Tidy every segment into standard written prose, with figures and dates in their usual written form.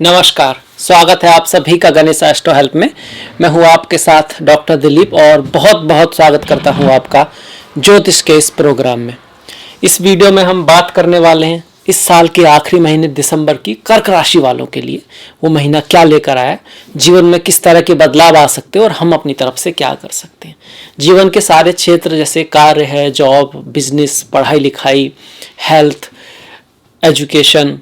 नमस्कार, स्वागत है आप सभी का गणेश एस्ट्रो हेल्प में। मैं हूँ आपके साथ डॉक्टर दिलीप और बहुत बहुत स्वागत करता हूँ आपका ज्योतिष के इस प्रोग्राम में। इस वीडियो में हम बात करने वाले हैं इस साल के आखिरी महीने दिसंबर की कर्क राशि वालों के लिए। वो महीना क्या लेकर आया, जीवन में किस तरह के बदलाव आ सकते हैं और हम अपनी तरफ से क्या कर सकते हैं। जीवन के सारे क्षेत्र जैसे कार्य है, जॉब, बिजनेस, पढ़ाई लिखाई, health, education,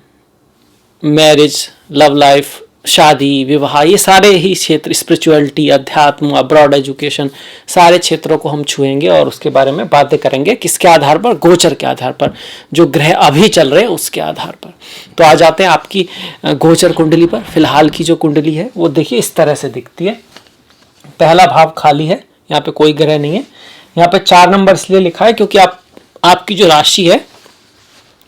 marriage, love life, शादी, विवाह, ये सारे ही क्षेत्र, स्पिरिचुअलिटी, अध्यात्म, अब्रॉड एजुकेशन, सारे क्षेत्रों को हम छुएंगे और उसके बारे में बातें करेंगे। किसके आधार पर? गोचर के आधार पर, जो ग्रह अभी चल रहे हैं उसके आधार पर। तो आ जाते हैं आपकी गोचर कुंडली पर। फिलहाल की जो कुंडली है वो देखिए इस तरह से दिखती है। पहला भाव खाली है, यहाँ पे कोई ग्रह नहीं है। यहाँ पे 4 नंबर इसलिए लिखा है क्योंकि आपकी जो राशि है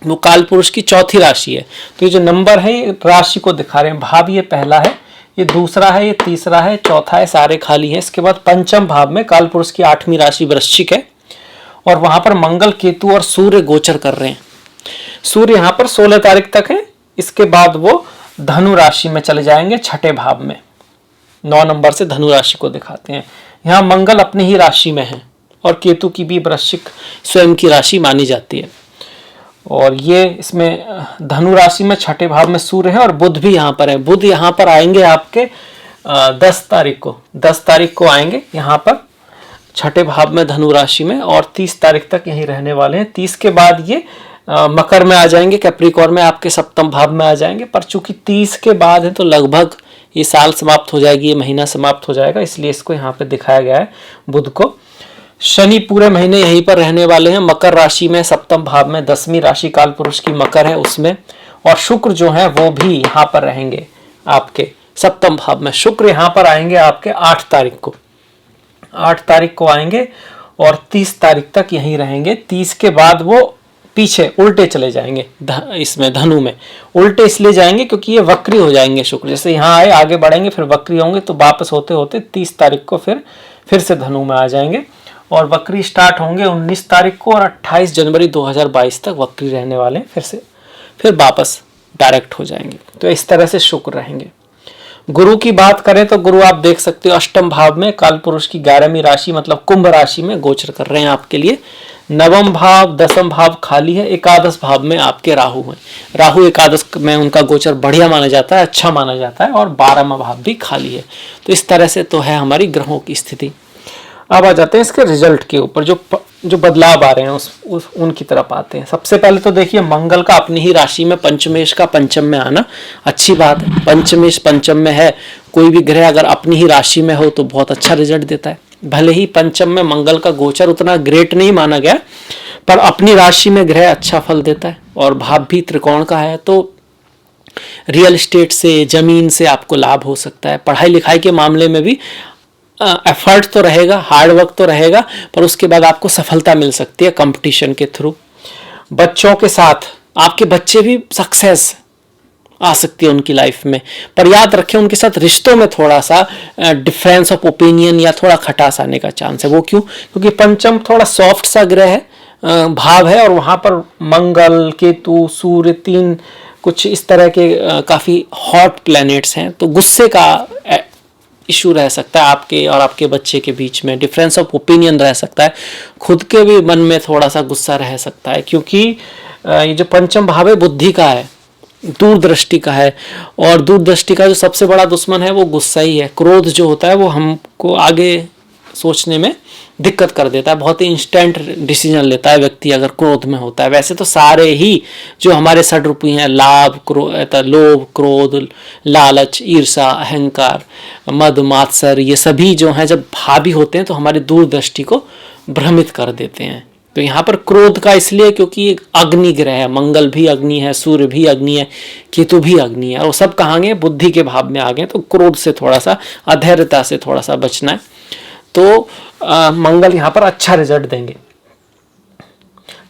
वो काल पुरुष की चौथी राशि है। तो ये जो नंबर है ये राशि को दिखा रहे हैं। भाव ये पहला है, ये दूसरा है, ये तीसरा है, चौथा है, सारे खाली हैं। इसके बाद पंचम भाव में काल पुरुष की 8वीं राशि वृश्चिक है और वहां पर मंगल, केतु और सूर्य गोचर कर रहे हैं। सूर्य यहाँ पर 16 तारीख तक है। इसके बाद वो धनु राशि में चले जाएंगे, छठे भाव में। 9 नंबर से धनु राशि को दिखाते हैं। यहाँ मंगल अपनी ही राशि में है और केतु की भी वृश्चिक स्वयं की राशि मानी जाती है। और ये इसमें धनु राशि में छठे भाव में सूर्य है और बुध भी यहाँ पर है। बुध यहाँ पर आएंगे आपके 10 तारीख को आएंगे यहाँ पर छठे भाव में धनु राशि में और 30 तारीख तक यहीं रहने वाले हैं। 30 के बाद ये मकर में आ जाएंगे, कैप्रिकॉर्न में आपके सप्तम भाव में आ जाएंगे। पर चूंकि 30 के बाद है तो लगभग ये साल समाप्त हो जाएगी, ये महीना समाप्त हो जाएगा, इसलिए इसको यहाँ पे दिखाया गया है बुध को। शनि पूरे महीने यहीं पर रहने वाले हैं, मकर राशि में, सप्तम भाव में, 10वीं राशि काल पुरुष की मकर है उसमें। और शुक्र जो है वो भी यहाँ पर रहेंगे आपके सप्तम भाव में। शुक्र यहाँ पर आएंगे आपके 8 तारीख को। 8 तारीख को आएंगे और 30 तारीख तक यहीं रहेंगे। 30 के बाद वो पीछे उल्टे चले जाएंगे, इसमें धनु में उल्टे इसलिए जाएंगे क्योंकि ये वक्री हो जाएंगे। शुक्र जैसे यहाँ आए, आगे बढ़ेंगे, फिर वक्री होंगे, तो वापस होते होते 30 तारीख को फिर से धनु में आ जाएंगे और वक्री स्टार्ट होंगे 19 तारीख को और 28 जनवरी 2022 तक वक्री रहने वाले हैं। फिर वापस डायरेक्ट हो जाएंगे। तो इस तरह से शुक्र रहेंगे। गुरु की बात करें तो गुरु आप देख सकते हो अष्टम भाव में काल पुरुष की 11वीं राशि मतलब कुंभ राशि में गोचर कर रहे हैं आपके लिए। नवम भाव, 10म भाव खाली है। एकादश भाव में आपके राहु हैं। राहु एकादश में उनका गोचर बढ़िया माना जाता है, अच्छा माना जाता है। और 12वां भाव भी खाली है। तो इस तरह से तो है हमारी ग्रहों की स्थिति। अब आ जाते हैं इसके रिजल्ट के ऊपर, जो बदलाव आ रहे हैं उनकी तरफ आते हैं। सबसे पहले तो देखिए मंगल का अपनी ही राशि में पंचमेश का पंचम में आना अच्छी बात है। पंचमेश पंचम में है, कोई भी ग्रह अगर अपनी ही राशि में हो तो बहुत अच्छा रिजल्ट देता है। भले ही पंचम में मंगल का गोचर उतना ग्रेट नहीं माना गया, पर अपनी राशि में ग्रह अच्छा फल देता है और भाव भी त्रिकोण का है। तो रियल एस्टेट से, जमीन से आपको लाभ हो सकता है। पढ़ाई लिखाई के मामले में भी एफर्ट तो रहेगा, हार्ड वर्क तो रहेगा, पर उसके बाद आपको सफलता मिल सकती है कंपटीशन के थ्रू। बच्चों के साथ आपके बच्चे भी सक्सेस आ सकती है उनकी लाइफ में, पर याद रखें उनके साथ रिश्तों में थोड़ा सा डिफरेंस ऑफ ओपिनियन या थोड़ा खटास आने का चांस है। वो क्यों? क्योंकि पंचम थोड़ा सॉफ्ट सा ग्रह है, भाव है, और वहां पर मंगल, केतु, सूर्य, 3 कुछ इस तरह के काफी हॉट प्लैनेट्स हैं। तो गुस्से का इशू रह सकता है आपके और आपके बच्चे के बीच में, डिफरेंस ऑफ ओपिनियन रह सकता है, खुद के भी मन में थोड़ा सा गुस्सा रह सकता है। क्योंकि ये जो पंचम भाव है बुद्धि का है, दूरदृष्टि का है, और दूरदृष्टि का जो सबसे बड़ा दुश्मन है वो गुस्सा ही है। क्रोध जो होता है वो हमको आगे सोचने में दिक्कत कर देता है, बहुत ही इंस्टेंट डिसीजन लेता है व्यक्ति अगर क्रोध में होता है। वैसे तो सारे ही जो हमारे षड्रूपी हैं, लोभ, क्रोध, लालच, ईर्षा, अहंकार, मद, मात्सर, ये सभी जो हैं जब हावी होते हैं तो हमारी दूरदृष्टि को भ्रमित कर देते हैं। तो यहाँ पर क्रोध का इसलिए क्योंकि अग्नि ग्रह है, मंगल भी अग्नि है, सूर्य भी अग्नि है, केतु भी अग्नि है, और वो सब कहाँ गए? बुद्धि के भाव में आ गए। तो क्रोध से थोड़ा सा, अधैर्यता से थोड़ा सा बचना है। तो मंगल यहाँ पर अच्छा रिजल्ट देंगे।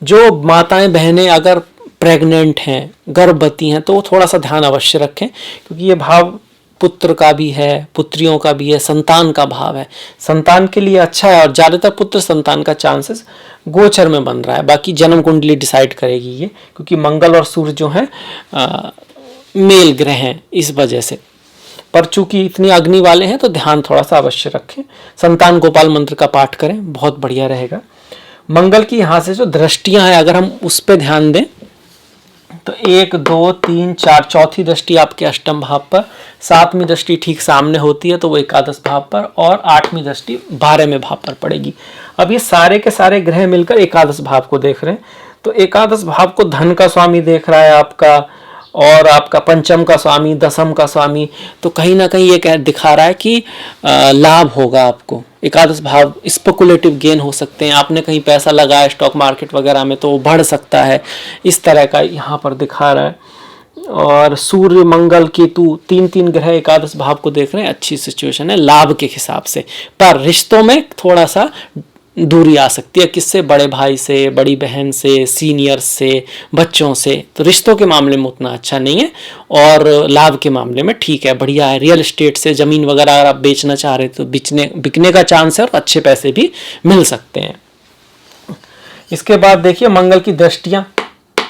जो माताएं बहनें अगर प्रेग्नेंट हैं, गर्भवती हैं, तो थोड़ा सा ध्यान अवश्य रखें, क्योंकि ये भाव पुत्र का भी है, पुत्रियों का भी है, संतान का भाव है। संतान के लिए अच्छा है और ज़्यादातर पुत्र संतान का चांसेस गोचर में बन रहा है। बाकी जन्म कुंडली डिसाइड करेगी ये, क्योंकि मंगल और सूर्य जो है मेल ग्रह हैं इस वजह से, पर चूंकि इतनी अग्नि वाले हैं तो ध्यान थोड़ा सा अवश्य रखें। संतान गोपाल मंत्र का पाठ करें, बहुत बढ़िया रहेगा। मंगल की यहाँ से जो दृष्टियां हैं अगर हम उस पर ध्यान दें तो 1 2 3 4 चौथी दृष्टि आपके अष्टम भाव पर, 7वीं दृष्टि ठीक सामने होती है तो वो एकादश भाव पर, और 8वीं दृष्टि 12वें भाव पर पड़ेगी। अब ये सारे के सारे ग्रह मिलकर एकादश भाव को देख रहे हैं, तो एकादश भाव को धन का स्वामी देख रहा है आपका, और आपका पंचम का स्वामी, दसम का स्वामी, तो कहीं ना कहीं ये दिखा रहा है कि लाभ होगा आपको। एकादश भाव स्पेकुलेटिव गेन हो सकते हैं, आपने कहीं पैसा लगाया स्टॉक मार्केट वगैरह में तो वो बढ़ सकता है, इस तरह का यहाँ पर दिखा रहा है। और सूर्य मंगल केतु 3 ग्रह एकादश भाव को देख रहे हैं, अच्छी सिचुएशन है लाभ के हिसाब से। पर रिश्तों में थोड़ा सा दूरी आ सकती है, किससे? बड़े भाई से, बड़ी बहन से, सीनियर्स से, बच्चों से, तो रिश्तों के मामले में उतना अच्छा नहीं है। और लाभ के मामले में ठीक है, बढ़िया है। रियल एस्टेट से ज़मीन वगैरह अगर आप बेचना चाह रहे तो बिकने का चांस है और अच्छे पैसे भी मिल सकते हैं। इसके बाद देखिए मंगल की दृष्टियाँ,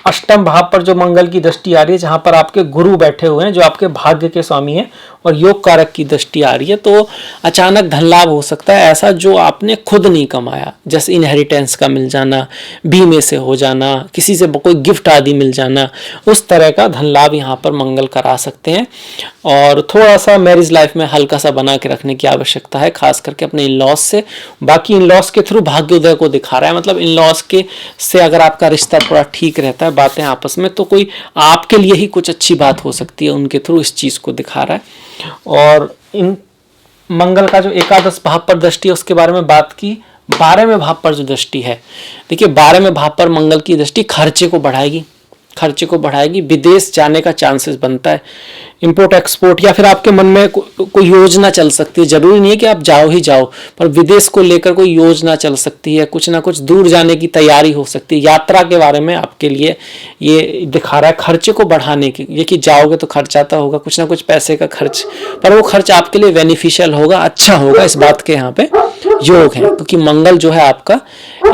अष्टम भाव पर जो मंगल की दृष्टि आ रही है, जहां पर आपके गुरु बैठे हुए हैं जो आपके भाग्य के स्वामी हैं, और योग कारक की दृष्टि आ रही है, तो अचानक धन लाभ हो सकता है ऐसा जो आपने खुद नहीं कमाया, जैसे इनहेरिटेंस का मिल जाना, बीमे से हो जाना, किसी से कोई गिफ्ट आदि मिल जाना, उस तरह का धन लाभ यहाँ पर मंगल करा सकते हैं। और थोड़ा सा मैरिज लाइफ में हल्का सा बना के रखने की आवश्यकता है, खास करके अपने इन लॉस से। बाकी इन लॉस के थ्रू भाग्योदय को दिखा रहा है, मतलब इन लॉस के से अगर आपका रिश्ता थोड़ा ठीक रहता है, बातें आपस में, तो कोई आपके लिए ही कुछ अच्छी बात हो सकती है उनके थ्रू, इस चीज़ को दिखा रहा है। और इन मंगल का जो एकादश भाव पर दृष्टि है उसके बारे में बात की। 12वें भाव पर जो दृष्टि है, देखिए 12वें भाव पर मंगल की दृष्टि खर्चे को बढ़ाएगी, विदेश जाने का चांसेस बनता है, इंपोर्ट एक्सपोर्ट, या फिर आपके मन में कोई योजना चल सकती है, जरूरी नहीं है कि आप जाओ ही जाओ, पर विदेश को लेकर कोई योजना चल सकती है, कुछ ना कुछ दूर जाने की तैयारी हो सकती है। यात्रा के बारे में आपके लिए ये दिखा रहा है, खर्चे को बढ़ाने की, ये कि जाओगे तो खर्चा तो होगा, कुछ ना कुछ पैसे का खर्च, पर वो खर्च आपके लिए बेनिफिशियल होगा, अच्छा होगा, इस बात के यहाँ पे योग है, क्योंकि मंगल जो है आपका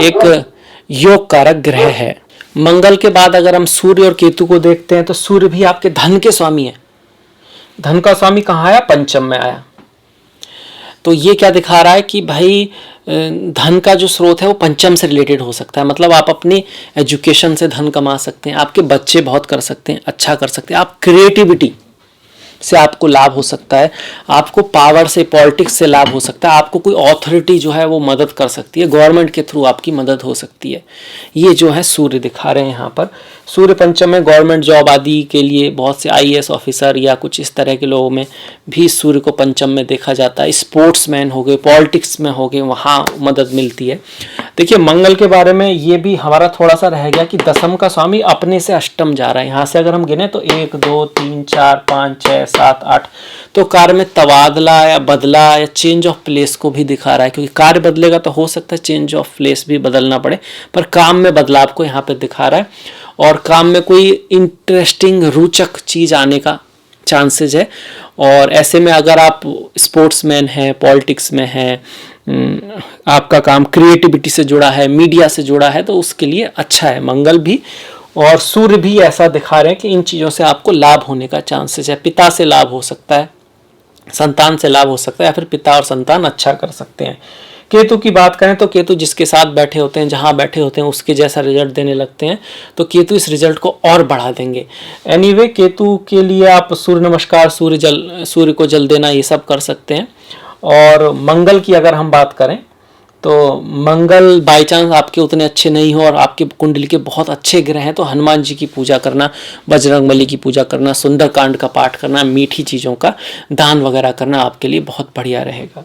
एक योग कारक ग्रह है। मंगल के बाद अगर हम सूर्य और केतु को देखते हैं तो सूर्य भी आपके धन के स्वामी है। धन का स्वामी कहाँ आया? पंचम में आया। तो ये क्या दिखा रहा है कि भाई धन का जो स्रोत है वो पंचम से रिलेटेड हो सकता है, मतलब आप अपनी एजुकेशन से धन कमा सकते हैं, आपके बच्चे बहुत कर सकते हैं, अच्छा कर सकते हैं, आप क्रिएटिविटी से आपको लाभ हो सकता है, आपको पावर से, पॉलिटिक्स से लाभ हो सकता है, आपको कोई अथॉरिटी जो है वो मदद कर सकती है, गवर्नमेंट के थ्रू आपकी मदद हो सकती है। ये जो है सूर्य दिखा रहे हैं यहाँ पर। सूर्य पंचम में गवर्नमेंट जॉब आदि के लिए बहुत से IAS ऑफिसर या कुछ इस तरह के लोगों में भी सूर्य को पंचम में देखा जाता है। स्पोर्ट्समैन हो गए, पॉलिटिक्स में हो गए, वहाँ मदद मिलती है। देखिए मंगल के बारे में ये भी हमारा थोड़ा सा रह गया कि दसम का स्वामी अपने से अष्टम जा रहा है। यहाँ से अगर हम गिने तो 1 2 3 4 5 6 7 8, तो कार्य में तबादला या बदला या चेंज ऑफ प्लेस को भी दिखा रहा है, क्योंकि कार्य बदलेगा तो हो सकता है चेंज ऑफ प्लेस भी बदलना पड़े, पर काम में बदलाव को यहाँ पे दिखा रहा है। और काम में कोई इंटरेस्टिंग रोचक चीज आने का चांसेस है। और ऐसे में अगर आप स्पोर्ट्समैन हैं, पॉलिटिक्स में हैं, आपका काम क्रिएटिविटी से जुड़ा है, मीडिया से जुड़ा है, तो उसके लिए अच्छा है मंगल भी। और सूर्य भी ऐसा दिखा रहे हैं कि इन चीज़ों से आपको लाभ होने का चांसेस है। पिता से लाभ हो सकता है, संतान से लाभ हो सकता है, या फिर पिता और संतान अच्छा कर सकते हैं। केतु की बात करें तो केतु जिसके साथ बैठे होते हैं, जहाँ बैठे होते हैं, उसके जैसा रिजल्ट देने लगते हैं, तो केतु इस रिजल्ट को और बढ़ा देंगे। एनीवे केतु के लिए आप सूर्य नमस्कार, सूर्य को जल देना, ये सब कर सकते हैं। और मंगल की अगर हम बात करें तो मंगल बाई चांस आपके उतने अच्छे नहीं हो और आपके कुंडली के बहुत अच्छे ग्रह हैं, तो हनुमान जी की पूजा करना, बजरंगबली की पूजा करना, सुंदरकांड का पाठ करना, मीठी चीज़ों का दान वगैरह करना आपके लिए बहुत बढ़िया रहेगा।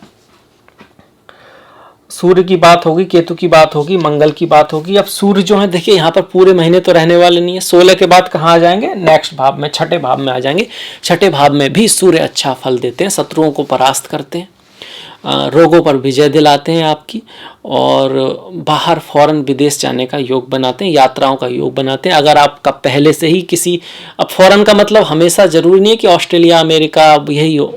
सूर्य की बात होगी, केतु की बात होगी, मंगल की बात होगी। अब सूर्य जो है देखिए यहाँ पर पूरे महीने तो रहने वाले नहीं है। 16 के बाद कहाँ आ जाएंगे? नेक्स्ट भाव में, छठे भाव में आ जाएंगे। छठे भाव में भी सूर्य अच्छा फल देते हैं, शत्रुओं को परास्त करते हैं, रोगों पर विजय दिलाते हैं आपकी, और बाहर फॉरेन विदेश जाने का योग बनाते हैं, यात्राओं का योग बनाते हैं। अगर आपका पहले से ही किसी, अब फॉरेन का मतलब हमेशा जरूरी नहीं है कि ऑस्ट्रेलिया, अमेरिका, यही हो,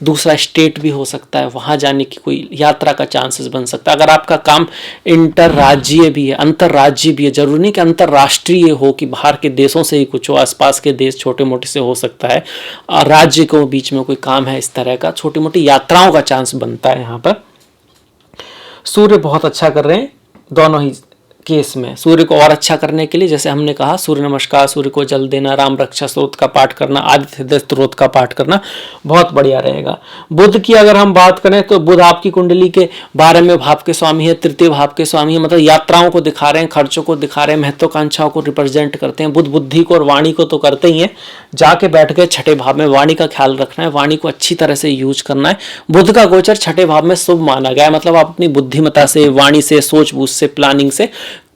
दूसरा स्टेट भी हो सकता है, वहाँ जाने की कोई यात्रा का चांसेस बन सकता है। अगर आपका काम इंटरराज्यीय भी है, अंतर्राज्यीय भी है, जरूरी नहीं कि अंतर्राष्ट्रीय हो कि बाहर के देशों से ही कुछ हो, आसपास के देश छोटे मोटे से हो सकता है, राज्य के बीच में कोई काम है, इस तरह का छोटी मोटी यात्राओं का चांस बनता है। यहाँ पर सूर्य बहुत अच्छा कर रहे हैं दोनों ही केस में। सूर्य को और अच्छा करने के लिए जैसे हमने कहा सूर्य नमस्कार, सूर्य को जल देना, राम रक्षा स्तोत्र का पाठ करना, आदित्य हृदय स्तोत्र का पाठ करना बहुत बढ़िया रहेगा। बुध की अगर हम बात करें तो बुध आपकी कुंडली के 12वें भाव के स्वामी है, तृतीय भाव के स्वामी है, मतलब यात्राओं को दिखा रहे हैं, खर्चों को दिखा रहे हैं, महत्वाकांक्षाओं को रिप्रेजेंट करते हैं। बुध बुद्धि को और वाणी को तो करते ही है, जाके बैठ गए छठे भाव में, वाणी का ख्याल रखना है, वाणी को अच्छी तरह से यूज करना है। बुध का गोचर छठे भाव में शुभ माना गया है, मतलब आप अपनी बुद्धिमत्ता से, वाणी से, सोच बूझ से, प्लानिंग से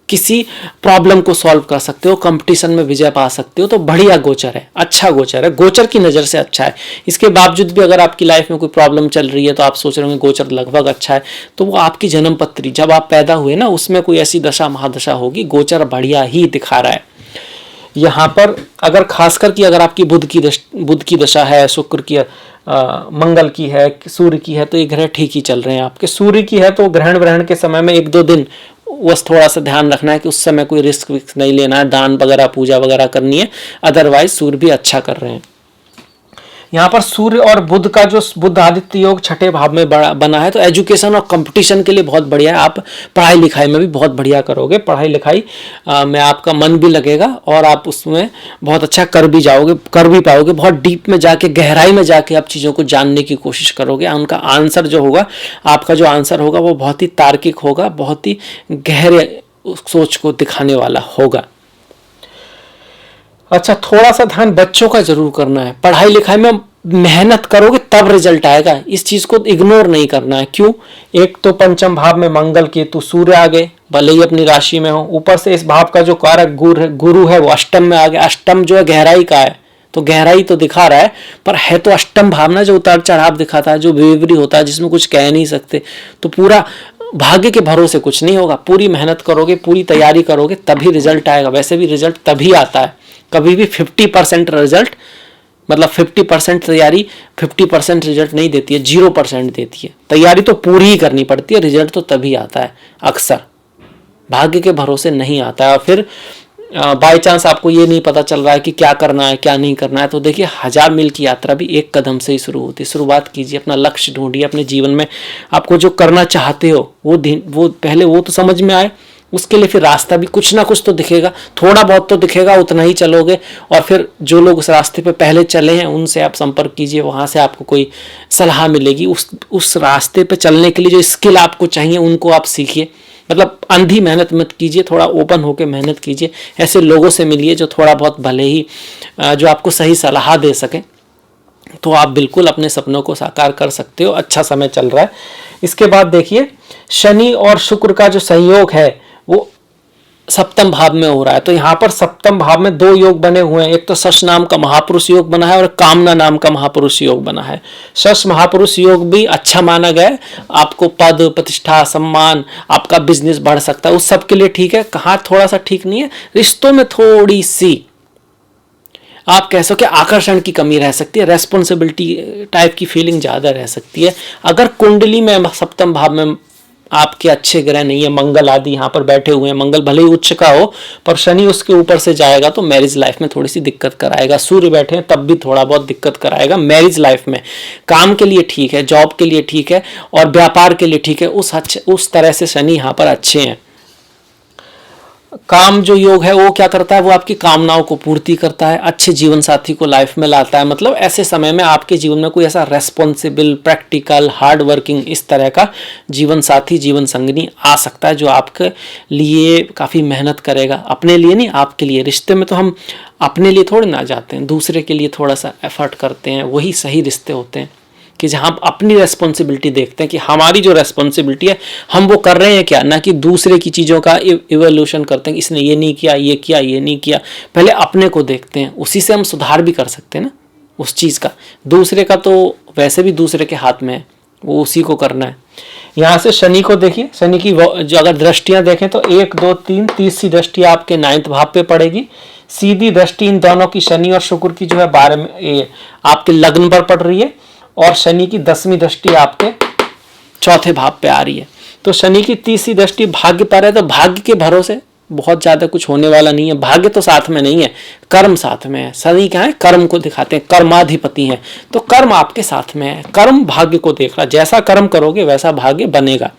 किसी प्रॉब्लम को सॉल्व कर सकते हो, कंपटीशन में विजय पा सकते हो। तो बढ़िया गोचर है, अच्छा गोचर है, गोचर की नज़र से अच्छा है। इसके बावजूद भी अगर आपकी लाइफ में कोई प्रॉब्लम चल रही है तो आप सोच रहे होंगे गोचर लगभग अच्छा है, तो वो आपकी जन्म पत्री जब आप पैदा हुए ना उसमें कोई ऐसी दशा महादशा होगी, गोचर बढ़िया ही दिखा रहा है। यहाँ पर अगर खासकर कि अगर आपकी बुध की दशा है, शुक्र की, मंगल की है, सूर्य की है, तो ये ग्रह ठीक ही चल रहे हैं आपके। सूर्य की है तो ग्रहण ग्रहण के समय में 1-2 दिन बस थोड़ा सा ध्यान रखना है कि उस समय कोई रिस्क विस्क नहीं लेना है, दान वगैरह पूजा वगैरह करनी है, अदरवाइज सूर्य भी अच्छा कर रहे हैं। यहाँ पर सूर्य और बुध का जो बुध आदित्य योग छठे भाव में बना है, तो एजुकेशन और कंपटीशन के लिए बहुत बढ़िया है। आप पढ़ाई लिखाई में भी बहुत बढ़िया करोगे, पढ़ाई लिखाई में आपका मन भी लगेगा और आप उसमें बहुत अच्छा कर भी पाओगे। बहुत डीप में जाके, गहराई में जाके आप चीज़ों को जानने की कोशिश करोगे। उनका आंसर जो होगा, आपका जो आंसर होगा वो बहुत ही तार्किक होगा, बहुत ही गहरे सोच को दिखाने वाला होगा। अच्छा, थोड़ा सा ध्यान बच्चों का जरूर करना है। पढ़ाई लिखाई में मेहनत करोगे तब रिजल्ट आएगा, इस चीज को इग्नोर नहीं करना है। क्यों? एक तो पंचम भाव में मंगल केतु सूर्य आ गए, भले ही अपनी राशि में हो, ऊपर से इस भाव का जो कारक गुरु है वो अष्टम में आ गया। अष्टम जो है गहराई का है, तो गहराई तो दिखा रहा है, पर है तो अष्टम भावना जो उतार चढ़ाव दिखाता है, जो बेवरी होता है, जिसमें कुछ कह नहीं सकते। तो पूरा भाग्य के भरोसे कुछ नहीं होगा, पूरी मेहनत करोगे, पूरी तैयारी करोगे तभी रिजल्ट आएगा। वैसे भी रिजल्ट तभी आता है, कभी भी 50% रिजल्ट, मतलब 50% तैयारी 50% रिजल्ट नहीं देती है, 0% देती है। तैयारी तो पूरी ही करनी पड़ती है, रिजल्ट तो तभी आता है, अक्सर भाग्य के भरोसे नहीं आता है। और फिर बाय चांस आपको ये नहीं पता चल रहा है कि क्या करना है क्या नहीं करना है, तो देखिए 1000 मील की यात्रा भी एक कदम से ही शुरू होती है। शुरुआत कीजिए, अपना लक्ष्य ढूंढिए, अपने जीवन में आपको जो करना चाहते हो वो पहले वो तो समझ में आए, उसके लिए फिर रास्ता भी कुछ ना कुछ तो दिखेगा, थोड़ा बहुत तो दिखेगा, उतना ही चलोगे। और फिर जो लोग उस रास्ते पे पहले चले हैं उनसे आप संपर्क कीजिए, वहाँ से आपको कोई सलाह मिलेगी। उस रास्ते पे चलने के लिए जो स्किल आपको चाहिए उनको आप सीखिए। मतलब अंधी मेहनत मत कीजिए, थोड़ा ओपन होकर मेहनत कीजिए। ऐसे लोगों से मिलिए जो थोड़ा बहुत भले ही जो आपको सही सलाह दे सके, तो आप बिल्कुल अपने सपनों को साकार कर सकते हो। अच्छा समय चल रहा है। इसके बाद देखिए शनि और शुक्र का जो संयोग है वो सप्तम भाव में हो रहा है। तो यहाँ पर सप्तम भाव में 2 योग बने हुए हैं। एक तो शश नाम का महापुरुष योग बना है और कामना नाम का महापुरुष योग बना है। शश महापुरुष योग भी अच्छा माना गया है, आपको पद प्रतिष्ठा सम्मान, आपका बिजनेस बढ़ सकता है, उस सब के लिए ठीक है। कहाँ थोड़ा सा ठीक नहीं है, रिश्तों में थोड़ी सी आप कह सको आकर्षण की कमी रह सकती है, रेस्पॉन्सिबिलिटी टाइप की फीलिंग ज़्यादा रह सकती है। अगर कुंडली में सप्तम भाव में आपके अच्छे ग्रह नहीं है, मंगल आदि यहाँ पर बैठे हुए हैं, मंगल भले ही उच्च का हो पर शनि उसके ऊपर से जाएगा तो मैरिज लाइफ में थोड़ी सी दिक्कत कराएगा। सूर्य बैठे हैं तब भी थोड़ा बहुत दिक्कत कराएगा मैरिज लाइफ में। काम के लिए ठीक है, जॉब के लिए ठीक है और व्यापार के लिए ठीक है, उस तरह से शनि यहाँ पर अच्छे हैं। काम जो योग है वो क्या करता है, वो आपकी कामनाओं को पूर्ति करता है, अच्छे जीवन साथी को लाइफ में लाता है। मतलब ऐसे समय में आपके जीवन में कोई ऐसा रेस्पॉन्सिबल, प्रैक्टिकल, हार्ड वर्किंग इस तरह का जीवन साथी, जीवन संगनी आ सकता है जो आपके लिए काफ़ी मेहनत करेगा। अपने लिए नहीं, आपके लिए। रिश्ते में तो हम अपने लिए थोड़े ना जाते हैं, दूसरे के लिए थोड़ा सा एफर्ट करते हैं, वही सही रिश्ते होते हैं कि जहाँ आप अपनी रेस्पॉन्सिबिलिटी देखते हैं कि हमारी जो रेस्पॉन्सिबिलिटी है हम वो कर रहे हैं क्या, ना कि दूसरे की चीज़ों का इवोल्यूशन करते हैं कि इसने ये नहीं किया, ये किया, ये नहीं किया। पहले अपने को देखते हैं, उसी से हम सुधार भी कर सकते हैं ना उस चीज़ का। दूसरे का तो वैसे भी दूसरे के हाथ में है, वो उसी को करना है। यहाँ से शनि को देखिए, शनि की जो अगर दृष्टियाँ देखें तो 1, 2, 3 तीसरी दृष्टि आपके 9th भाव पे पड़ेगी। सीधी दृष्टि इन दोनों की, शनि और शुक्र की जो है 12 में आपके लग्न पर पड़ रही है और शनि की 10वीं दृष्टि आपके चौथे भाव पे आ रही है। तो शनि की 30वीं दृष्टि भाग्य पर है, तो भाग्य के भरोसे बहुत ज्यादा कुछ होने वाला नहीं है। भाग्य तो साथ में नहीं है, कर्म साथ में है। शनि क्या है, कर्म को दिखाते हैं, कर्माधिपति हैं, तो कर्म आपके साथ में है। कर्म भाग्य को देख रहा, जैसा कर्म करोगे वैसा भाग्य बनेगा।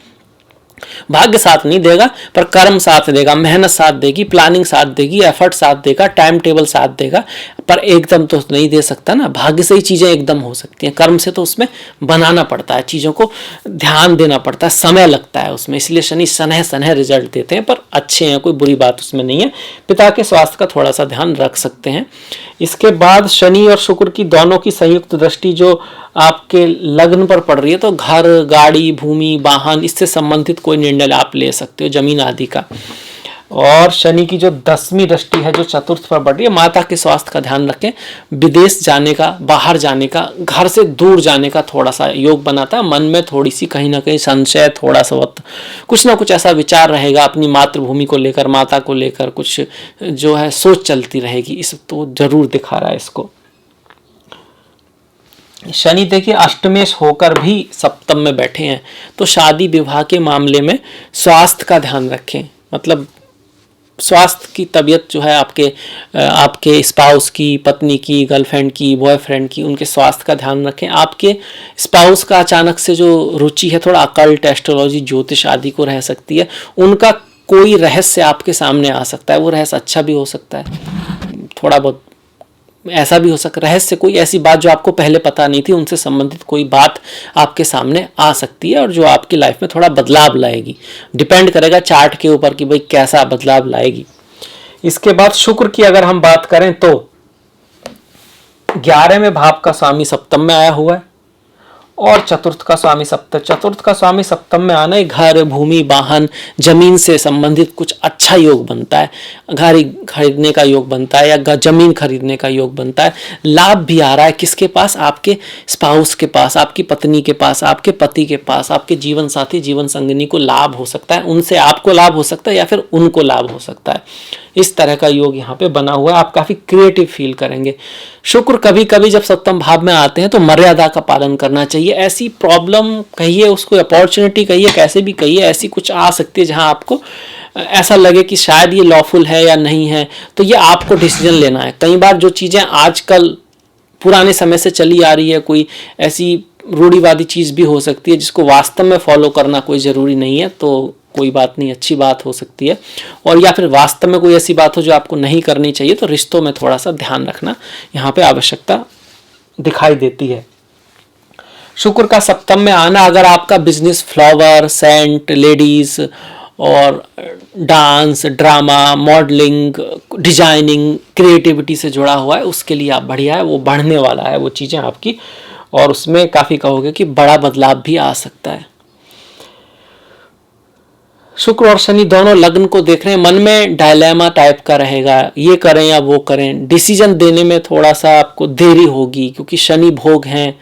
भाग्य साथ नहीं देगा पर कर्म साथ देगा, मेहनत साथ देगी, प्लानिंग साथ देगी, एफर्ट साथ देगा, टाइम टेबल साथ देगा, पर एकदम तो नहीं दे सकता ना। भाग्य से ही चीजें एकदम हो सकती हैं, कर्म से तो उसमें बनाना पड़ता है, चीजों को ध्यान देना पड़ता है, समय लगता है उसमें। इसलिए शनि सनह सनह रिजल्ट देते हैं, पर अच्छे हैं, कोई बुरी बात उसमें नहीं है। पिता के स्वास्थ्य का थोड़ा सा ध्यान रख सकते हैं। इसके बाद शनि और शुक्र की दोनों की संयुक्त दृष्टि जो आपके लग्न पर पड़ रही है, तो घर, गाड़ी, भूमि, वाहन, इससे संबंधित कोई निर्णय आप ले सकते हो, जमीन आदि का। और शनि की जो 10वीं दृष्टि है जो चतुर्थ पर पड़ रही है, माता के स्वास्थ्य का ध्यान रखें। विदेश जाने का, बाहर जाने का, घर से दूर जाने का थोड़ा सा योग बनाता है। मन में थोड़ी सी कहीं ना कहीं संशय, थोड़ा सा वक्त कुछ ना कुछ ऐसा विचार रहेगा अपनी मातृभूमि को लेकर, माता को लेकर, कुछ जो है सोच चलती रहेगी। इस तो जरूर दिखा रहा है इसको। शनि देखिए अष्टमेश होकर भी सप्तम में बैठे हैं, तो शादी विवाह के मामले में स्वास्थ्य का ध्यान रखें। मतलब स्वास्थ्य की तबीयत जो है आपके स्पाउस की, पत्नी की, गर्लफ्रेंड की, बॉयफ्रेंड की, उनके स्वास्थ्य का ध्यान रखें। आपके स्पाउस का अचानक से जो रुचि है थोड़ा अकल्ट, एस्ट्रोलॉजी, ज्योतिष आदि को रह सकती है। उनका कोई रहस्य आपके सामने आ सकता है, वो रहस्य अच्छा भी हो सकता है, थोड़ा बहुत ऐसा भी हो सकता है रहस्य, कोई ऐसी बात जो आपको पहले पता नहीं थी, उनसे संबंधित कोई बात आपके सामने आ सकती है और जो आपकी लाइफ में थोड़ा बदलाव लाएगी। डिपेंड करेगा चार्ट के ऊपर कि भाई कैसा बदलाव लाएगी। इसके बाद शुक्र की अगर हम बात करें तो 11वें भाव का स्वामी सप्तम में आया हुआ है और चतुर्थ का स्वामी सप्तम में आना ही घर, भूमि, वाहन, जमीन से संबंधित कुछ अच्छा योग बनता है। घर खरीदने का योग बनता है या जमीन खरीदने का योग बनता है। लाभ भी आ रहा है किसके पास, आपके स्पाउस के पास, आपकी पत्नी के पास, आपके पति के पास, आपके जीवन साथी, जीवन संगिनी को लाभ हो सकता है। उनसे आपको लाभ हो सकता है या फिर उनको लाभ हो सकता है। इस तरह का योग यहाँ पे बना हुआ है। आप काफी क्रिएटिव फील करेंगे। शुक्र कभी कभी जब सप्तम भाव में आते हैं तो मर्यादा का पालन करना चाहिए। ऐसी प्रॉब्लम कहिए, उसको अपॉर्चुनिटी कहिए, कैसे भी कहिए, ऐसी कुछ आ सकती है जहां आपको ऐसा लगे कि शायद ये लॉफुल है या नहीं है, तो ये आपको डिसीजन लेना है। कई बार जो चीजें आजकल पुराने समय से चली आ रही है, कोई ऐसी रूढ़िवादी चीज भी हो सकती है जिसको वास्तव में फॉलो करना कोई जरूरी नहीं है, तो कोई बात नहीं, अच्छी बात हो सकती है। और या फिर वास्तव में कोई ऐसी बात हो जो आपको नहीं करनी चाहिए, तो रिश्तों में थोड़ा सा ध्यान रखना यहाँ पे आवश्यकता दिखाई देती है। शुक्र का सप्तम में आना, अगर आपका बिजनेस फ्लावर, सेंट, लेडीज और dance, drama, modelling, designing, creativity से जुड़ा हुआ है, उसके लिए आप बढ़िया है, वो बढ़ने वाला है वो चीज़ें आपकी, और उसमें काफ़ी कहोगे कि बड़ा बदलाव भी आ सकता है। शुक्र और शनि दोनों लग्न को देख रहे हैं, मन में डायलेमा टाइप का रहेगा, ये करें या वो करें। डिसीजन देने में थोड़ा सा आपको देरी होगी क्योंकि शनि भोग हैं,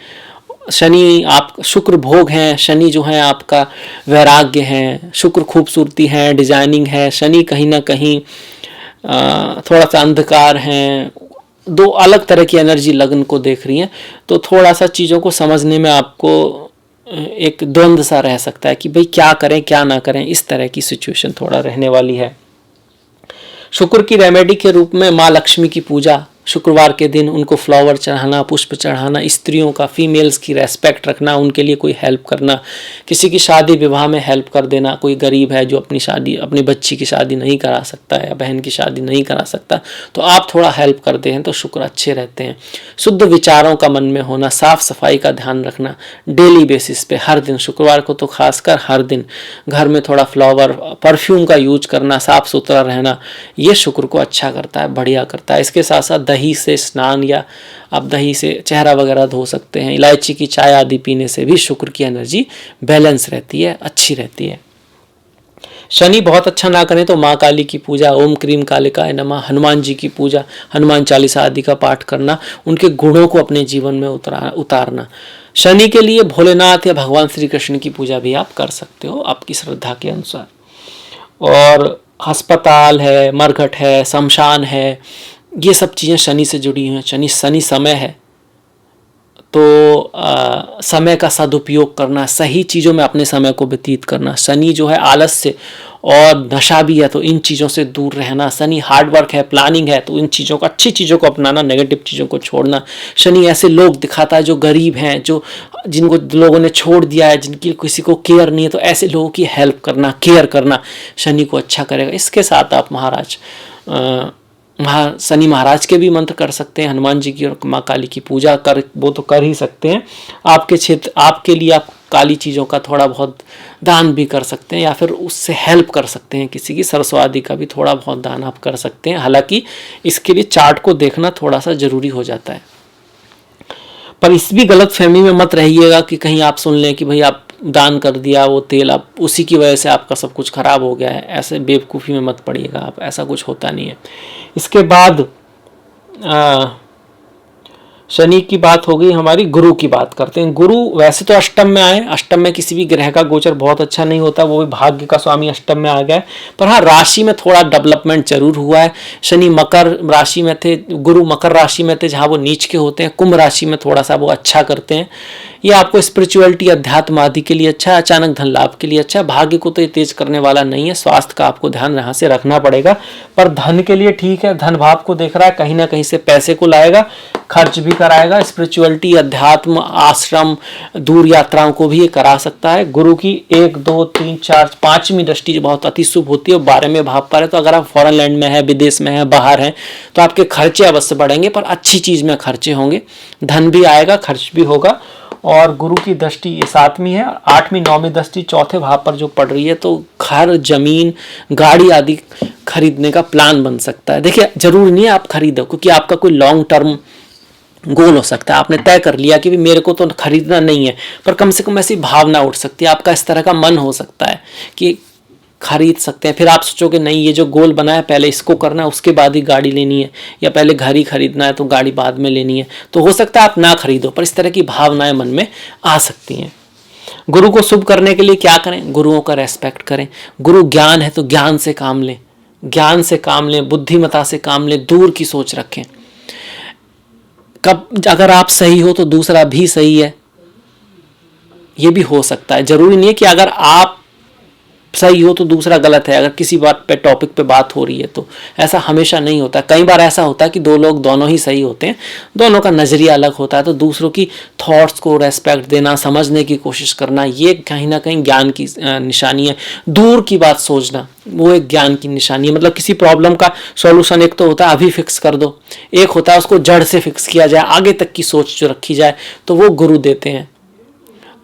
शुक्र भोग हैं, शनि जो है आपका वैराग्य है, शुक्र खूबसूरती है, डिजाइनिंग है, शनि कहीं ना कहीं थोड़ा सा अंधकार है। दो अलग तरह की एनर्जी लग्न को देख रही है, तो थोड़ा सा चीज़ों को समझने में आपको एक द्वंद्व सा रह सकता है कि भाई क्या करें क्या ना करें, इस तरह की सिचुएशन थोड़ा रहने वाली है। शुक्र की रेमेडी के रूप में माँ लक्ष्मी की पूजा, शुक्रवार के दिन उनको फ्लावर चढ़ाना, पुष्प चढ़ाना, स्त्रियों का, फीमेल्स की रेस्पेक्ट रखना, उनके लिए कोई हेल्प करना, किसी की शादी विवाह में हेल्प कर देना। कोई गरीब है जो अपनी बच्ची की शादी नहीं करा सकता है या बहन की शादी नहीं करा सकता, तो आप थोड़ा हेल्प करते हैं तो शुक्र अच्छे रहते हैं। शुद्ध विचारों का मन में होना, साफ सफाई का ध्यान रखना डेली बेसिस पे, हर दिन, शुक्रवार को तो खासकर हर दिन घर में थोड़ा फ्लावर, परफ्यूम का यूज करना, साफ सुथरा रहना, ये शुक्र को अच्छा करता है, बढ़िया करता है। इसके साथ साथ दही से स्नान या आप दही से चेहरा वगैरह धो सकते हैं। इलायची की चाय आदि पीने से भी शुक्र की एनर्जी बैलेंस रहती है, अच्छी रहती है। शनि बहुत अच्छा ना करें तो माँ काली की पूजा, ओम क्रीम कालिकाय नमः, हनुमान जी की पूजा, हनुमान चालीसा आदि का पाठ करना, उनके गुणों को अपने जीवन में उतारना। शनि के लिए भोलेनाथ या भगवान श्री कृष्ण की पूजा भी आप कर सकते हो आपकी श्रद्धा के अनुसार। और अस्पताल है, मरघट है, शमशान है, ये सब चीज़ें शनि से जुड़ी हुई हैं। शनि समय है तो समय का सदुपयोग करना, सही चीज़ों में अपने समय को व्यतीत करना। शनि जो है आलस्य और नशा भी है, तो इन चीज़ों से दूर रहना। शनि हार्डवर्क है, प्लानिंग है, तो इन चीज़ों को, अच्छी चीज़ों को अपनाना, नेगेटिव चीज़ों को छोड़ना। शनि ऐसे लोग दिखाता है जो गरीब हैं, जो जिनको लोगों ने छोड़ दिया है, जिनकी किसी को केयर नहीं है, तो ऐसे लोगों की हेल्प करना, केयर करना शनि को अच्छा करेगा। इसके साथ आप महाराज शनि महाराज के भी मंत्र कर सकते हैं, हनुमान जी की और माँ काली की पूजा कर, वो तो कर ही सकते हैं। आपके क्षेत्र, आपके लिए आप काली चीज़ों का थोड़ा बहुत दान भी कर सकते हैं, या फिर उससे हेल्प कर सकते हैं किसी की, सरसों आदि का भी थोड़ा बहुत दान आप कर सकते हैं। हालांकि इसके लिए चार्ट को देखना थोड़ा सा जरूरी हो जाता है। पर इस भी गलत फहमी में मत रहिएगा कि कहीं आप सुन लें कि भाई आप दान कर दिया वो तेल, आप उसी की वजह से आपका सब कुछ खराब हो गया है। ऐसे बेवकूफ़ी में मत पड़िएगा आप, ऐसा कुछ होता नहीं है। इसके बाद शनि की बात हो गई, हमारी गुरु की बात करते हैं। गुरु वैसे तो अष्टम में आए, अष्टम में किसी भी ग्रह का गोचर बहुत अच्छा नहीं होता, वो भी भाग्य का स्वामी अष्टम में आ गया है। पर हाँ, राशि में थोड़ा डेवलपमेंट जरूर हुआ है। शनि मकर राशि में थे, गुरु मकर राशि में थे जहाँ वो नीच के होते हैं, कुंभ राशि में थोड़ा सा वो अच्छा करते हैं। ये आपको स्पिरिचुअलिटी, अध्यात्म आदि के लिए अच्छा है, अचानक धन लाभ के लिए अच्छा है। भाग्य को तो ये तेज करने वाला नहीं है, स्वास्थ्य का आपको ध्यान यहाँ से रखना पड़ेगा। पर धन के लिए ठीक है, धन भाव को देख रहा है, कहीं ना कहीं से पैसे को लाएगा, खर्च भी कराएगा। स्पिरिचुअलिटी, अध्यात्म, आश्रम, दूर यात्राओं को भी ये करा सकता है। गुरु की 1, 2, 3, 4, 5वीं दृष्टि जो बहुत अति शुभ होती है, 12वें भाव पर है। तो अगर आप फॉरेन लैंड में है, विदेश में है, बाहर हैं, तो आपके खर्चे अवश्य बढ़ेंगे, पर अच्छी चीज में खर्चे होंगे, धन भी आएगा, खर्च भी होगा। और गुरु की दृष्टि ये 7वीं है, 8वीं 9वीं दृष्टि चौथे भाव पर जो पड़ रही है, तो घर, जमीन, गाड़ी आदि खरीदने का प्लान बन सकता है। देखिए, जरूरी नहीं है आप खरीदो, क्योंकि आपका कोई लॉन्ग टर्म गोल हो सकता है। आपने तय कर लिया कि भी मेरे को तो खरीदना नहीं है, पर कम से कम ऐसी भावना उठ सकती है, आपका इस तरह का मन हो सकता है कि खरीद सकते हैं। फिर आप सोचोगे नहीं, ये जो गोल बना है पहले इसको करना है, उसके बाद ही गाड़ी लेनी है, या पहले घर ही खरीदना है तो गाड़ी बाद में लेनी है। तो हो सकता है आप ना खरीदो, पर इस तरह की भावनाएं मन में आ सकती हैं। गुरु को शुभ करने के लिए क्या करें? गुरुओं का रेस्पेक्ट करें। गुरु ज्ञान है तो ज्ञान से काम लें, ज्ञान से काम लें, बुद्धिमता से काम लें, दूर की सोच रखें। कब अगर आप सही हो तो दूसरा भी सही है, ये भी हो सकता है। जरूरी नहीं है कि अगर आप सही हो तो दूसरा गलत है, अगर किसी बात पे, टॉपिक पे बात हो रही है तो। ऐसा हमेशा नहीं होता। कई बार ऐसा होता है कि दो लोग दोनों ही सही होते हैं, दोनों का नजरिया अलग होता है, तो दूसरों की थॉट्स को रेस्पेक्ट देना, समझने की कोशिश करना, ये कहीं ना कहीं ज्ञान की निशानी है। दूर की बात सोचना, वो एक ज्ञान की निशानी है। मतलब किसी प्रॉब्लम का सॉल्यूशन एक तो होता है अभी फिक्स कर दो, एक होता है उसको जड़ से फिक्स किया जाए, आगे तक की सोच जो रखी जाए, तो वो गुरु देते हैं।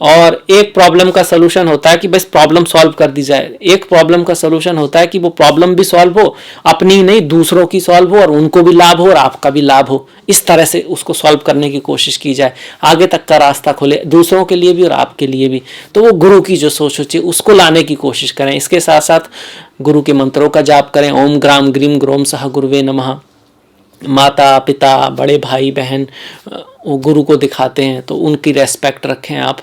और एक प्रॉब्लम का सलूशन होता है कि बस प्रॉब्लम सॉल्व कर दी जाए, एक प्रॉब्लम का सलूशन होता है कि वो प्रॉब्लम भी सॉल्व हो, अपनी नहीं दूसरों की सॉल्व हो, और उनको भी लाभ हो और आपका भी लाभ हो। इस तरह से उसको सॉल्व करने की कोशिश की जाए, आगे तक का रास्ता खुले दूसरों के लिए भी और आपके लिए भी। तो वो गुरु की जो सोच होती है उसको लाने की कोशिश करें। इसके साथ साथ गुरु के मंत्रों का जाप करें। ओम ग्राम ग्रीम ग्रोम सह गुरुवे नमः। माता पिता, बड़े भाई बहन वो गुरु को दिखाते हैं तो उनकी रेस्पेक्ट रखें आप।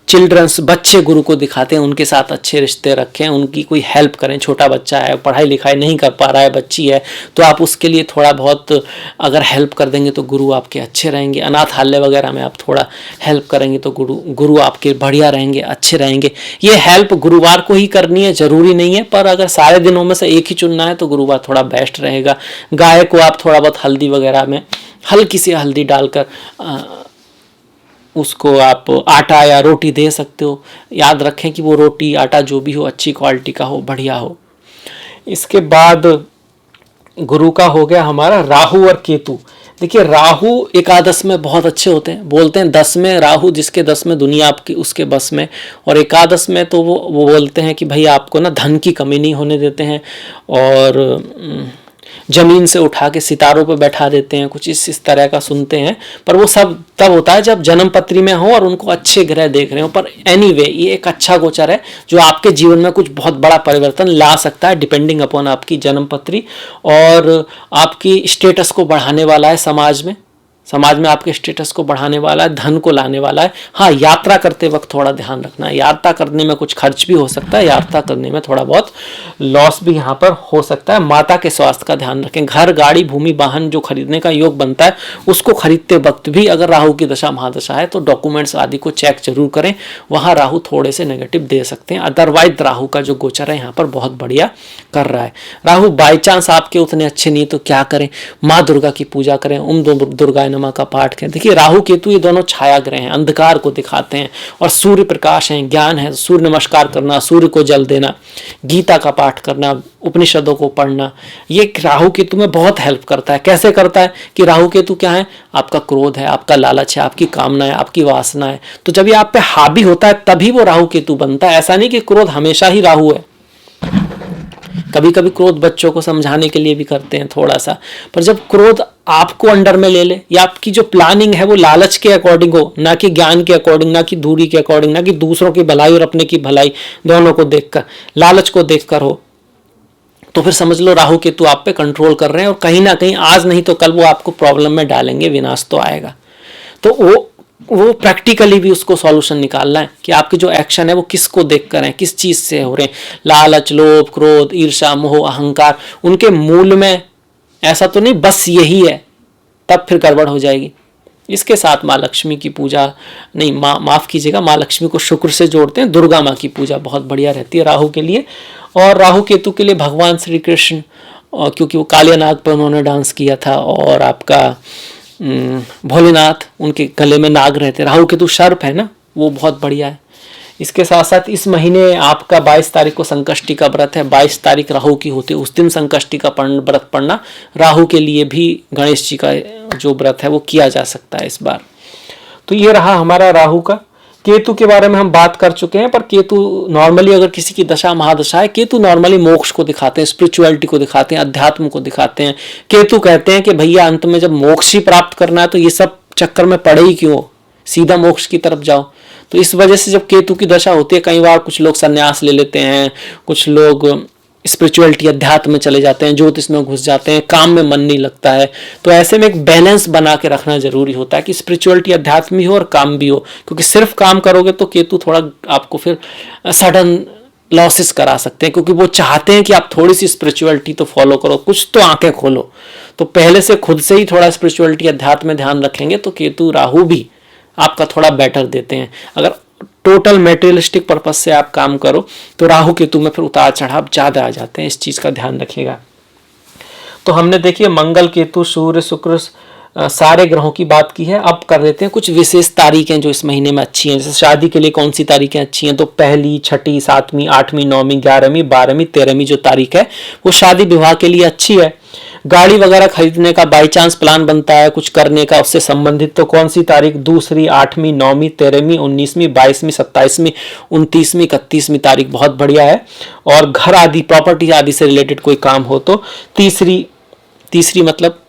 चिल्ड्रंस, बच्चे गुरु को दिखाते हैं, उनके साथ अच्छे रिश्ते रखें, उनकी कोई हेल्प करें। छोटा बच्चा है, पढ़ाई लिखाई नहीं कर पा रहा है, बच्ची है, तो आप उसके लिए थोड़ा बहुत अगर हेल्प कर देंगे तो गुरु आपके अच्छे रहेंगे। अनाथालय वगैरह में आप थोड़ा हेल्प करेंगे तो गुरु आपके बढ़िया रहेंगे, अच्छे रहेंगे। ये हेल्प गुरुवार को ही करनी है, जरूरी नहीं है, पर अगर सारे दिनों में से एक ही चुनना है तो गुरुवार थोड़ा बेस्ट रहेगा। गाय को आप थोड़ा बहुत हल्दी वगैरह में हल्की सी हल्दी डालकर उसको आप आटा या रोटी दे सकते हो। याद रखें कि वो रोटी आटा जो भी हो अच्छी क्वालिटी का हो, बढ़िया हो। इसके बाद गुरु का हो गया हमारा राहु और केतु। देखिए, राहु एकादश में बहुत अच्छे होते हैं, बोलते हैं 10 में राहु जिसके 10 में दुनिया आपकी उसके बस में, और एकादश में तो वो बोलते हैं कि भाई आपको ना धन की कमी नहीं होने देते हैं, और जमीन से उठा के सितारों पर बैठा देते हैं, कुछ इस तरह का सुनते हैं। पर वो सब तब होता है जब जन्म पत्री में हो और उनको अच्छे ग्रह देख रहे हो। पर एनीवे ये एक अच्छा गोचर है जो आपके जीवन में कुछ बहुत बड़ा परिवर्तन ला सकता है, डिपेंडिंग अपॉन आपकी जन्म पत्री, और आपकी स्टेटस को बढ़ाने वाला है समाज में। समाज में आपके स्टेटस को बढ़ाने वाला है, धन को लाने वाला है। हाँ, यात्रा करते वक्त थोड़ा ध्यान रखना है, यात्रा करने में कुछ खर्च भी हो सकता है, यात्रा करने में थोड़ा बहुत लॉस भी यहाँ पर हो सकता है। माता के स्वास्थ्य का ध्यान रखें। घर, गाड़ी, भूमि, वाहन जो खरीदने का योग बनता है उसको खरीदते वक्त भी अगर राहु की दशा महादशा है तो डॉक्यूमेंट्स आदि को चेक जरूर करें, वहाँ राहु थोड़े से नेगेटिव दे सकते हैं। अदरवाइज राहु का जो गोचर है यहाँ पर बहुत बढ़िया कर रहा है। राहु बाई चांस आपके उतने अच्छे नहीं तो क्या करें, माँ दुर्गा की पूजा करें, दुर्गाय नमः का पाठ करें। देखिए राहु केतु ये दोनों छाया ग्रह हैं, अंधकार को दिखाते हैं, और सूर्य प्रकाश है, ज्ञान है। सूर्य नमस्कार करना, सूर्य को जल देना, गीता का पाठ करना, उपनिषदों को पढ़ना, ये राहु केतु में बहुत हेल्प करता है। कैसे करता है कि राहु केतु क्या है, आपका क्रोध है, आपका लालच है, आपकी कामना है, आपकी वासना है। तो जब ये आप पे हावी होता है तभी वो राहु केतु बनता है। ऐसा नहीं कि क्रोध हमेशा ही राहु है, कभी कभी क्रोध बच्चों को समझाने के लिए भी करते हैं थोड़ा सा, पर जब क्रोध आपको अंडर में ले ले, या आपकी जो प्लानिंग है वो लालच के अकॉर्डिंग हो, ना कि ज्ञान के अकॉर्डिंग, ना कि दूरी के अकॉर्डिंग, ना कि दूसरों की भलाई और अपने की भलाई दोनों को देखकर, लालच को देखकर हो, तो फिर समझ लो राहु केतु आप पे कंट्रोल कर रहे हैं, और कहीं ना कहीं आज नहीं तो कल वो आपको प्रॉब्लम में डालेंगे, विनाश तो आएगा। तो वो प्रैक्टिकली भी उसको सॉल्यूशन निकालना है कि आपके जो एक्शन है वो किसको देख कर हैं, किस चीज से हो रहे हैं। लालच, लोभ, क्रोध, ईर्ष्या, मोह, अहंकार, उनके मूल में ऐसा तो नहीं बस यही है, तब फिर गड़बड़ हो जाएगी। इसके साथ माँ लक्ष्मी की पूजा, नहीं माफ कीजिएगा, माँ लक्ष्मी को शुक्र से जोड़ते हैं, दुर्गा माँ की पूजा बहुत बढ़िया रहती है राहु के लिए। और राहु केतु के लिए भगवान श्री कृष्ण, क्योंकि वो कालिया नाग पर उन्होंने डांस किया था, और आपका भोलेनाथ, उनके गले में नाग रहते, राहु केतु सर्प है ना, वो बहुत बढ़िया है। इसके साथ साथ इस महीने आपका 22 तारीख को संकष्टी का व्रत है, 22 तारीख राहु की होती है, उस दिन संकष्टी का व्रत पढ़ना राहु के लिए भी गणेश जी का जो व्रत है वो किया जा सकता है इस बार। तो ये रहा हमारा राहु का। केतु के बारे में हम बात कर चुके हैं, पर केतु नॉर्मली अगर किसी की दशा महादशा है, केतु नॉर्मली मोक्ष को दिखाते हैं, स्पिरिचुअलिटी को दिखाते हैं, अध्यात्म को दिखाते हैं। केतु कहते हैं कि भैया अंत में जब मोक्ष ही प्राप्त करना है तो ये सब चक्कर में पड़े ही क्यों, सीधा मोक्ष की तरफ जाओ। तो इस वजह से जब केतु की दशा होती है, कई बार कुछ लोग संन्यास ले लेते हैं, कुछ लोग स्पिरिचुअलिटी अध्यात्म में चले जाते हैं, ज्योतिष में घुस जाते हैं, काम में मन नहीं लगता है। तो ऐसे में एक बैलेंस बना के रखना जरूरी होता है कि स्पिरिचुअलिटी अध्यात्म भी हो और काम भी हो, क्योंकि सिर्फ काम करोगे तो केतु थोड़ा आपको फिर सडन लॉसेस करा सकते हैं, क्योंकि वो चाहते हैं कि आप थोड़ी सी स्पिरिचुअलिटी तो फॉलो करो, कुछ तो आंखें खोलो। तो पहले से खुद से ही थोड़ा स्पिरिचुअलिटी अध्यात्म में ध्यान रखेंगे तो केतु राहु भी आपका थोड़ा बेटर देते हैं। अगर टोटल मेटेरियलिस्टिक पर्पज से आप काम करो तो राहु केतु में फिर उतार चढ़ाव ज्यादा आ जाते हैं, इस चीज का ध्यान रखिएगा। तो हमने देखिए मंगल, केतु, सूर्य, शुक्र, सारे ग्रहों की बात की है। अब कर लेते हैं कुछ विशेष तारीखें जो इस महीने में अच्छी हैं। जैसे शादी के लिए कौन सी तारीखें अच्छी हैं, तो पहली, छठी, 7वीं, 8वीं, 9वीं, 11वीं, 12वीं, 13वीं जो तारीख है वो शादी विवाह के लिए अच्छी है। गाड़ी वगैरह खरीदने का बाई चांस प्लान बनता है कुछ करने का उससे संबंधित, तो कौन सी तारीख, 2, 8वीं, 9वीं, 13वीं, 19वीं, 22वीं, 27वीं, 29वीं, 31वीं तारीख बहुत बढ़िया है। और घर आदि, प्रॉपर्टी आदि से रिलेटेड कोई काम हो तो तीसरी मतलब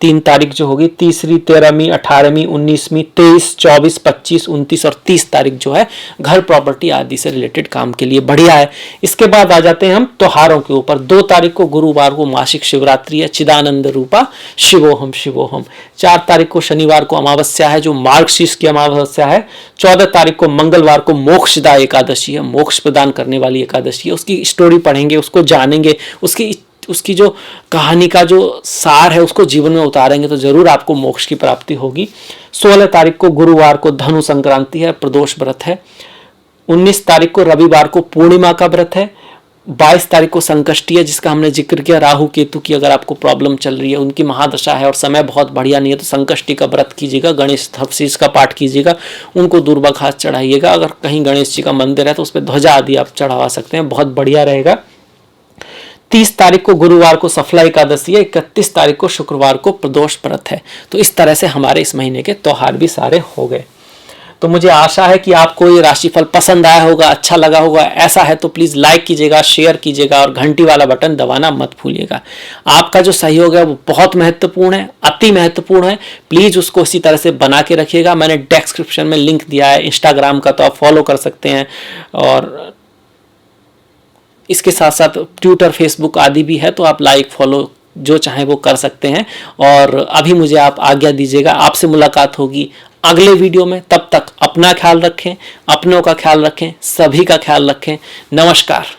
3 तारीख जो होगी, तीसरी, 13वीं, 18वीं, 19वीं, 23, 24, 25, 29 और 30 तारीख जो है घर, प्रॉपर्टी आदि से रिलेटेड काम के लिए बढ़िया है। इसके बाद आ जाते हैं हम त्योहारों के ऊपर। 2 तारीख को गुरुवार को मासिक शिवरात्रि है, चिदानंद रूपा शिवोहम शिवोहम। 4 तारीख को शनिवार को अमावस्या है जो मार्गशीर्ष की अमावस्या है। 14 तारीख को मंगलवार को मोक्षदा एकादशी है, मोक्ष प्रदान करने वाली एकादशी है। उसकी स्टोरी पढ़ेंगे, उसको जानेंगे, उसकी जो कहानी का जो सार है उसको जीवन में उतारेंगे तो जरूर आपको मोक्ष की प्राप्ति होगी। 16 तारीख को गुरुवार को धनु संक्रांति है, प्रदोष व्रत है। 19 तारीख को रविवार को पूर्णिमा का व्रत है। 22 तारीख को संकष्टी है जिसका हमने जिक्र किया। राहु केतु की अगर आपको प्रॉब्लम चल रही है, उनकी महादशा है और समय बहुत बढ़िया नहीं है, तो संकष्टी का व्रत कीजिएगा, गणेश हवशीष का पाठ कीजिएगा, उनको दूर्वा घास चढ़ाइएगा। अगर कहीं गणेश जी का मंदिर है तो उस पर ध्वजा आदि आप चढ़ा सकते हैं, बहुत बढ़िया रहेगा। 30 तारीख को गुरुवार को सफला एकादशी है। 31 तारीख को शुक्रवार को प्रदोष व्रत है। तो इस तरह से हमारे इस महीने के त्योहार भी सारे हो गए। तो मुझे आशा है कि आपको ये राशिफल पसंद आया होगा, अच्छा लगा होगा। ऐसा है तो प्लीज लाइक कीजिएगा, शेयर कीजिएगा और घंटी वाला बटन दबाना मत भूलिएगा। आपका जो सहयोग है वो बहुत महत्वपूर्ण है, अति महत्वपूर्ण है। प्लीज उसको इसी तरह से बना के रखिएगा। मैंने डिस्क्रिप्शन में लिंक दिया है इंस्टाग्राम का, तो आप फॉलो कर सकते हैं। और इसके साथ साथ ट्विटर, फेसबुक आदि भी है, तो आप लाइक फॉलो जो चाहे वो कर सकते हैं। और अभी मुझे आप आज्ञा दीजिएगा, आपसे मुलाकात होगी अगले वीडियो में। तब तक अपना ख्याल रखें, अपनों का ख्याल रखें, सभी का ख्याल रखें। नमस्कार।